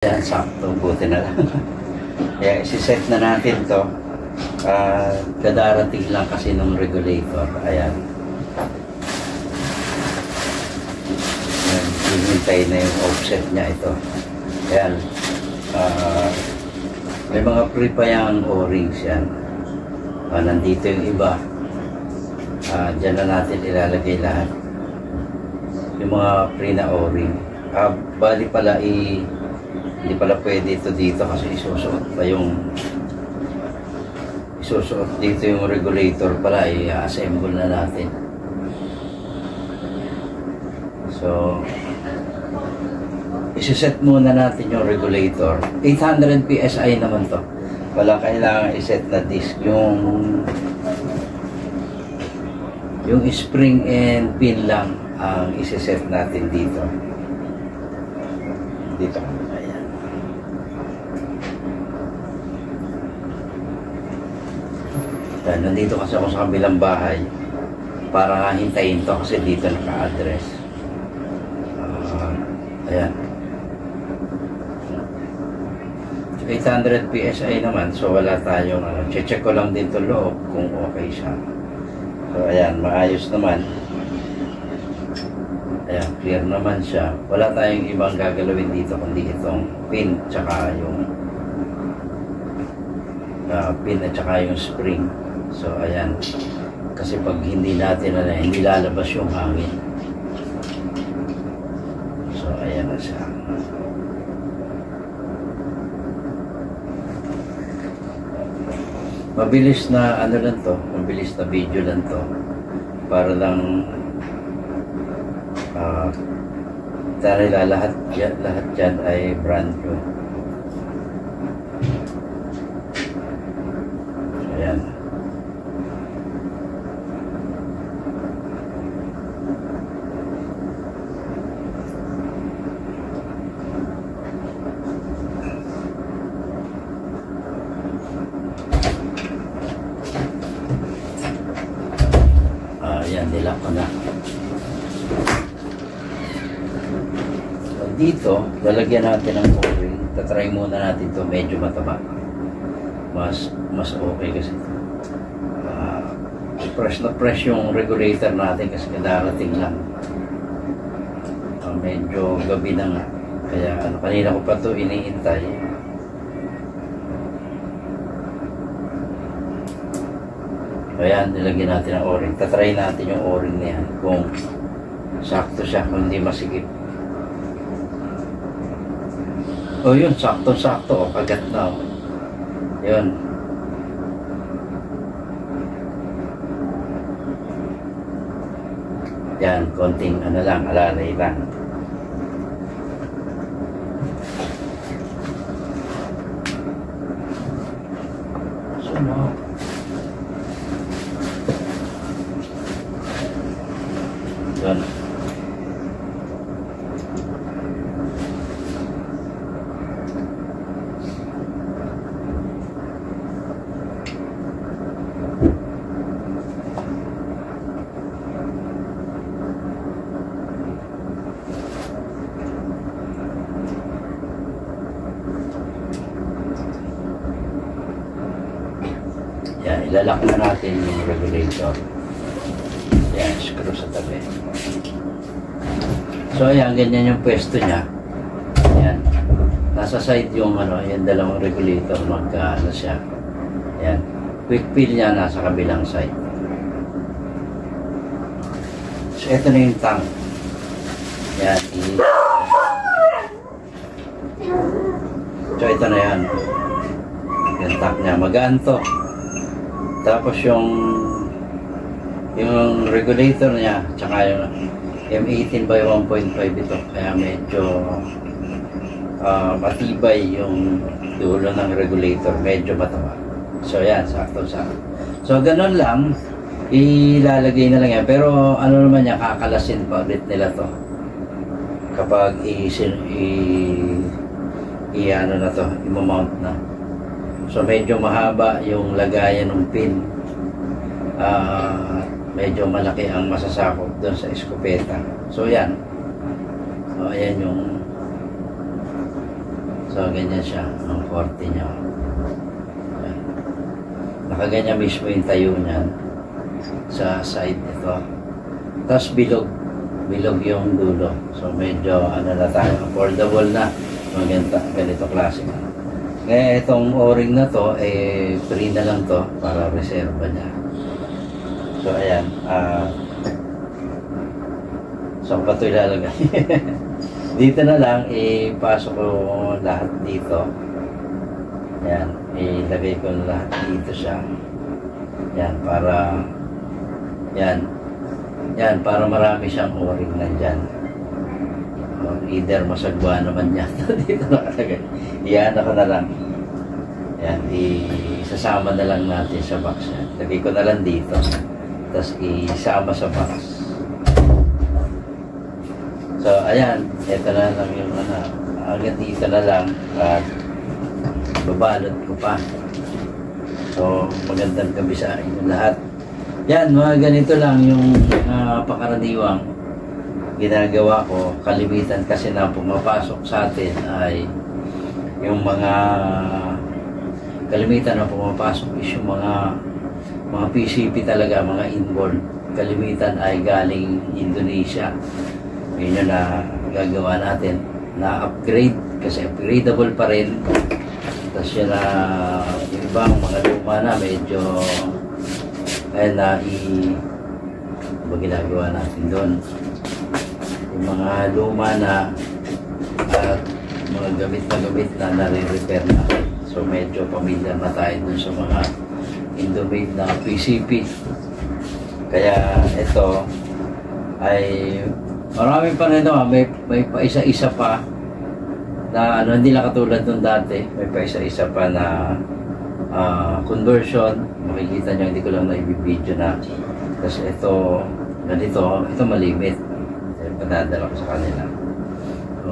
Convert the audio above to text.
Yan, sakto. Buti na lang. Kaya isi-set na natin to. Kadarating lang kasi ng regulator. Ayan. Ayan. Hinintay na yung offset niya ito. Ayan. May mga free pa yung O-rings yan. Nandito yung iba. Diyan na natin ilalagay lahat. Yung mga free na O-ring. Bali pala hindi pala pwede ito dito kasi isusuot dito yung regulator pala, i-assemble na natin. So isi-set muna natin yung regulator. 800 PSI naman to. Wala kailangan i-set na disc. Yung spring and pin lang ang isi-set natin dito. Dito. Nandito kasi ako sa kabilang bahay para nga hintayin to kasi dito naka-address. Ayan. 800 PSI naman, so wala tayong check ko lang dito loob kung okay siya. So ayan, maayos naman. Ayan, clear naman siya. Wala tayong ibang gagalawin dito kundi itong pin tsaka yung pin at tsaka yung spring. So ayan, kasi pag hindi natin hindi lalabas yung hangin. So ayan na siya. Mabilis na lang to, mabilis na video lang to para lang lahat yan ay brand new. Ayan. Ayan, nilak ko na. Dito, lalagyan natin ng O-ring. Tatry muna natin to, medyo mataba. Mas okay kasi ito. Press na press yung regulator natin kasi darating lang. Medyo gabi na nga. Kaya kanina ko pa to iniintay. Ayan, nilagyan natin ang O-ring. Tatry natin yung O-ring na yan. Kung sakto siya, kung hindi masikip. O yun, sakto-sakto. Kagat na. Yun. Yan, konting lang, alalay lang. So, no. Yun. Yan, ilalak na natin yung regulator. Yan, screw sa tabi. So, ayan, ganyan yung pwesto niya. Ayan. Nasa side yung yung dalawang regulator, siya. Ayan. Quick fill niya nasa kabilang side. So, ito na yung tank. Ayan. So, ito na yan. Yung tank niya. Magaan to. Tapos yung regulator niya, tsaka yung M18 by 1.5 ito. Kaya medyo matibay yung dulo ng regulator. Medyo mataba. So yan, sakto-sakto. So ganun lang. Ilalagay na lang yan. Pero ano naman yan, kakalasin pa ulit nila to. Kapag i-mount na. So medyo mahaba yung lagayan ng pin. Medyo malaki ang masasakop doon sa eskopeta. So yan. So ayan yung So, ganyan siya. Ang korte niya. Okay. Nakaganyan mismo yung tayo niyan sa side ito. Tapos bilog. Bilog yung dulo. So, medyo ano na tayo. Affordable na. Ganito klase. Kaya itong o-ring na to, free na lang to para reserva niya. So, ayan. Saan pa ito ilalagay? Dito na lang, ipasok ko lahat dito. Ayan. Ilagay ko lahat dito siya. Ayan, para yan. Yan, para marami siyang o-ring nandyan. Either masagwa naman yan. Dito nakalagay. Iyan ako na lang. Yan, isasama na lang natin sa box yan. Lagay ko na lang dito. Tapos isama sa box. So, ayan. Ito na lang yung ano. Hanggang dito na lang. At babalot ko pa. So, magandang kabisahin yung lahat. Yan, mga ganito lang yung pakaraniwang ginagawa ko. Kalimitan kasi na pumapasok sa atin ay yung mga kalimitan na pumapasok is yung mga PCP talaga, mga inboard. Kalimitan ay galing Indonesia. Yun yung na gagawa natin. Na-upgrade kasi upgradable pa rin. Tapos yun na yung ibang mga luma na medyo ay ginagawa natin doon. Yung mga luma na at mga gamit na nare-repair na. So medyo pamilyar na tayo dun sa mga Indomade na PCP. Kaya ito ay marami pa rin may pa isa-isa pa na ano, hindi na katulad nung dati. May pa isa-isa pa na conversion. Makikita nyo, hindi ko lang na-video na. Kasi ito, ganito, ito malimit. Padadala ko sa kanila. So,